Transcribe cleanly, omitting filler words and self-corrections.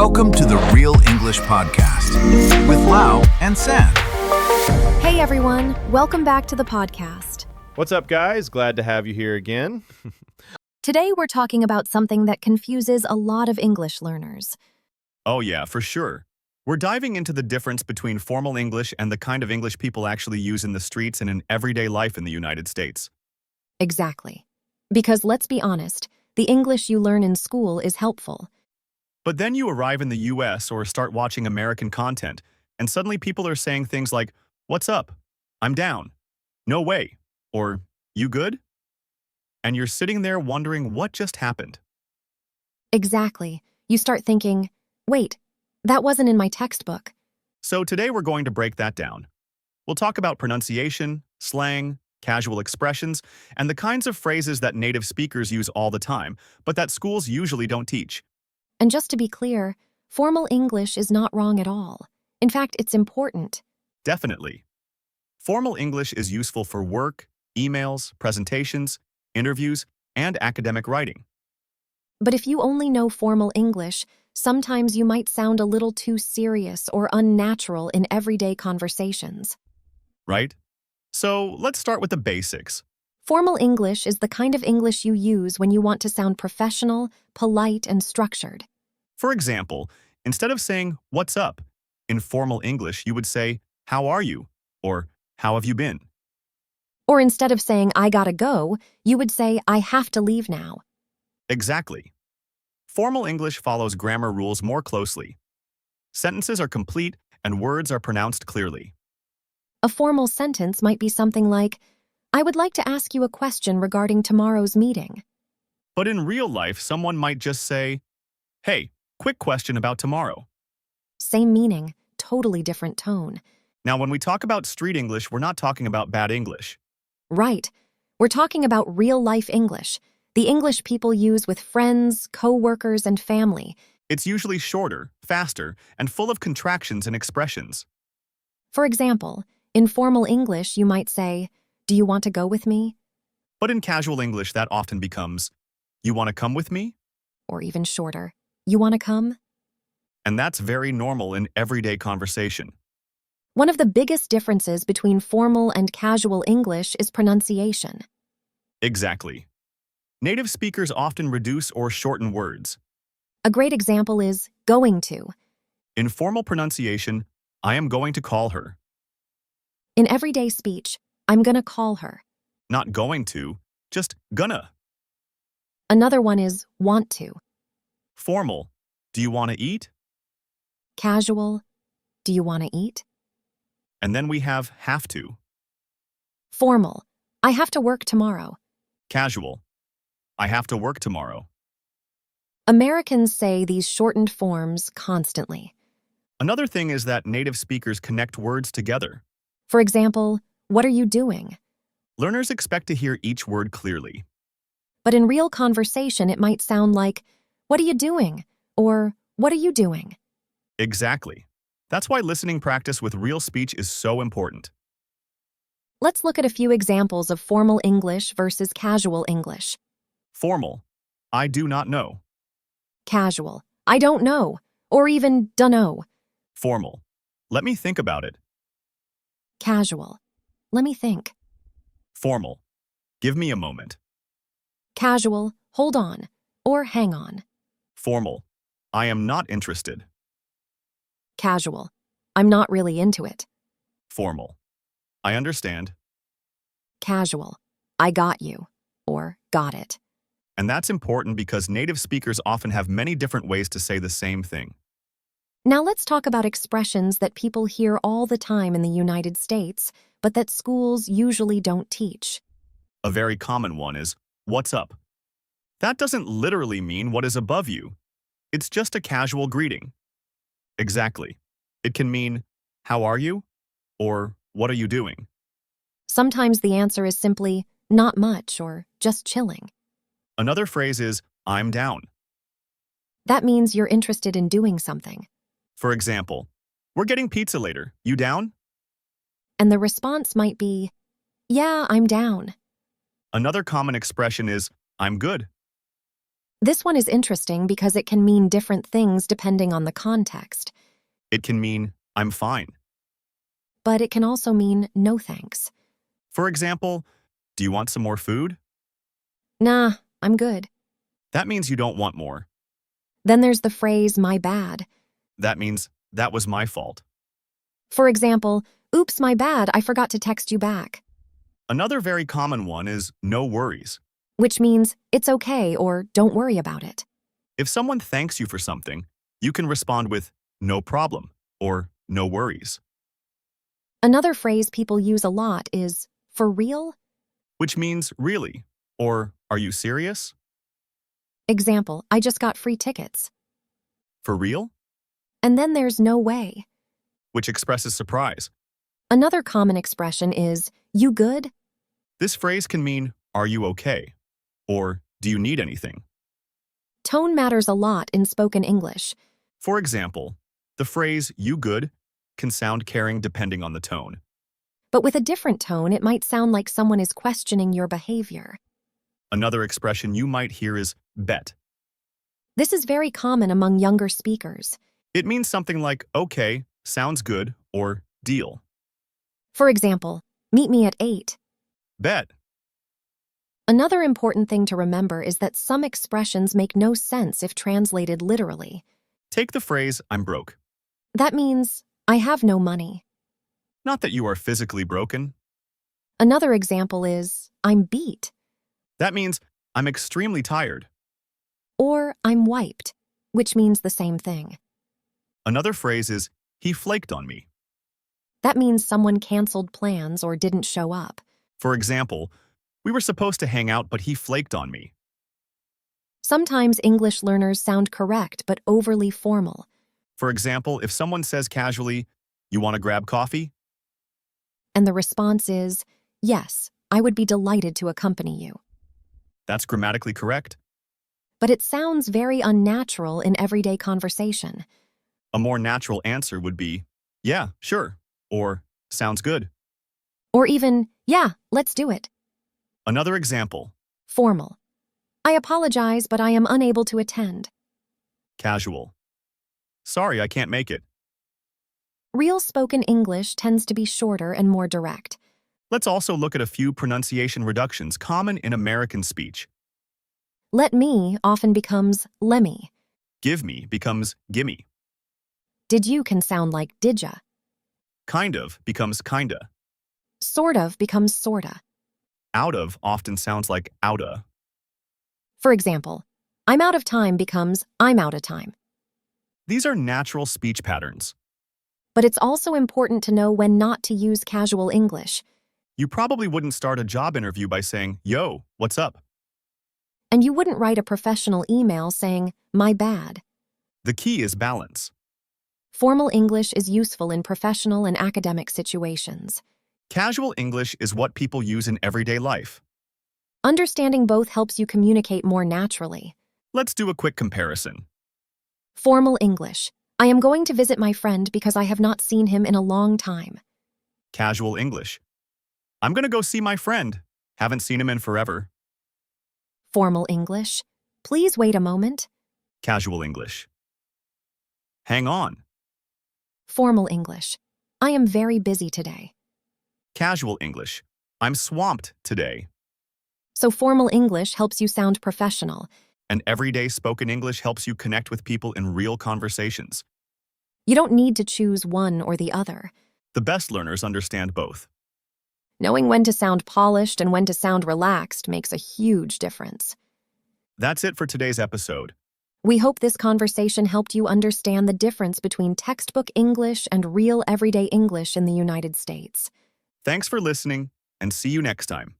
Welcome to the Real English Podcast with Lau and San. Hey everyone, welcome back to the podcast. What's up, guys? Glad to have you here again. Today we're talking about something that confuses a lot of English learners. Oh yeah, for sure. We're diving into the difference between formal English and the kind of English people actually use in the streets and in everyday life in the United States. Exactly. Because let's be honest, the English you learn in school is helpful. But then you arrive in the US or start watching American content, and suddenly people are saying things like, "What's up? I'm down. No way." Or, "You good?" And you're sitting there wondering what just happened. Exactly. You start thinking, wait, that wasn't in my textbook. So today we're going to break that down. We'll talk about pronunciation, slang, casual expressions, and the kinds of phrases that native speakers use all the time, but that schools usually don't teach. And just to be clear, formal English is not wrong at all. In fact, it's important. Definitely. Formal English is useful for work, emails, presentations, interviews, and academic writing. But if you only know formal English, sometimes you might sound a little too serious or unnatural in everyday conversations. Right? So let's start with the basics. Formal English is the kind of English you use when you want to sound professional, polite, and structured. For example, instead of saying, "What's up?" in formal English, you would say, "How are you?" or "How have you been?" Or instead of saying, "I gotta go," you would say, "I have to leave now." Exactly. Formal English follows grammar rules more closely. Sentences are complete and words are pronounced clearly. A formal sentence might be something like, "I would like to ask you a question regarding tomorrow's meeting." But in real life, someone might just say, "Hey, quick question about tomorrow." Same meaning, totally different tone. Now, when we talk about street English, we're not talking about bad English. Right. We're talking about real-life English, the English people use with friends, co-workers, and family. It's usually shorter, faster, and full of contractions and expressions. For example, in formal English, you might say, "Do you want to go with me?" But in casual English, that often becomes, "You want to come with me?" Or even shorter, "You want to come?" And that's very normal in everyday conversation. One of the biggest differences between formal and casual English is pronunciation. Exactly. Native speakers often reduce or shorten words. A great example is going to. In formal pronunciation, "I am going to call her." In everyday speech, "I'm gonna call her." Not going to, just gonna. Another one is want to. Formal, "Do you want to eat?" Casual, "Do you want to eat?" And then we have have to. Formal, "I have to work tomorrow." Casual, "I have to work tomorrow." Americans say these shortened forms constantly. Another thing is that native speakers connect words together. For example, "What are you doing?" Learners expect to hear each word clearly. But in real conversation, it might sound like, "What are you doing?" or "What are you doing?" Exactly. That's why listening practice with real speech is so important. Let's look at a few examples of formal English versus casual English. Formal, "I do not know." Casual, "I don't know," or even "dunno." Formal, "Let me think about it." Casual, "Let me think." Formal, "Give me a moment." Casual, "Hold on," or "Hang on." Formal, "I am not interested." Casual, "I'm not really into it." Formal, "I understand." Casual, "I got you," or "got it." And that's important because native speakers often have many different ways to say the same thing. Now let's talk about expressions that people hear all the time in the United States, but that schools usually don't teach. A very common one is, "What's up?" That doesn't literally mean what is above you. It's just a casual greeting. Exactly. It can mean, "How are you?" or "What are you doing?" Sometimes the answer is simply, "Not much," or "Just chilling." Another phrase is, "I'm down." That means you're interested in doing something. For example, "We're getting pizza later. You down?" And the response might be, "Yeah, I'm down." Another common expression is, "I'm good." This one is interesting because it can mean different things depending on the context, It can mean, I'm fine. but it can also mean no thanks. For example, do you want some more food? Nah, I'm good. That means you don't want more. Then there's the phrase my bad. That means, that was my fault. For example, oops, my bad, I forgot to text you back, Another very common one is no worries. which means it's okay or don't worry about it. If someone thanks you for something, you can respond with no problem or no worries, Another phrase people use a lot is for real. which means really or are you serious? Example, I just got free tickets. For real? And then there's no way. Which expresses surprise. Another common expression is you good? This phrase can mean are you okay or do you need anything? Tone matters a lot in spoken English. For example, the phrase you good can sound caring depending on the tone. But with a different tone, it might sound like someone is questioning your behavior. Another expression you might hear is bet. This is very common among younger speakers. It means something like okay, sounds good, or deal. For example, meet me at 8. Bet. Another important thing to remember is that some expressions make no sense if translated literally. Take the phrase I'm broke. That means, I have no money. Not that you are physically broken. Another example is, I'm beat, That means I'm extremely tired. or I'm wiped, which means the same thing. Another phrase is he flaked on me. That means someone canceled plans or didn't show up. For example, we were supposed to hang out, but he flaked on me. Sometimes English learners sound correct but overly formal. For example, if someone says casually, you want to grab coffee? And the response is, yes, I would be delighted to accompany you. That's grammatically correct. But it sounds very unnatural in everyday conversation. A more natural answer would be, yeah, sure, or sounds good. Or even, yeah, let's do it. Another example, Formal. I apologize, but I am unable to attend. casual. Sorry, I can't make it. Real spoken English tends to be shorter and more direct. Let's also look at a few pronunciation reductions common in American speech. Let me often becomes lemme. Give me becomes gimme. Did you can sound like didja. Kind of becomes kinda. Sort of becomes sorta. Out of often sounds like outa. For example, I'm out of time becomes I'm out of time. These are natural speech patterns. But it's also important to know when not to use casual English. You probably wouldn't start a job interview by saying, yo, what's up? And you wouldn't write a professional email saying, my bad. The key is balance. Formal English is useful in professional and academic situations. Casual English is what people use in everyday life. Understanding both helps you communicate more naturally. Let's do a quick comparison. Formal English. I am going to visit my friend because I have not seen him in a long time. Casual English. I'm gonna go see my friend. Haven't seen him in forever. Formal English. Please wait a moment. Casual English. Hang on. Formal English. I am very busy today. Casual English. I'm swamped today. So formal English helps you sound professional. And everyday spoken English helps you connect with people in real conversations. You don't need to choose one or the other. The best learners understand both. Knowing when to sound polished and when to sound relaxed makes a huge difference. That's it for today's episode. We hope this conversation helped you understand the difference between textbook English and real everyday English in the United States. Thanks for listening, and see you next time.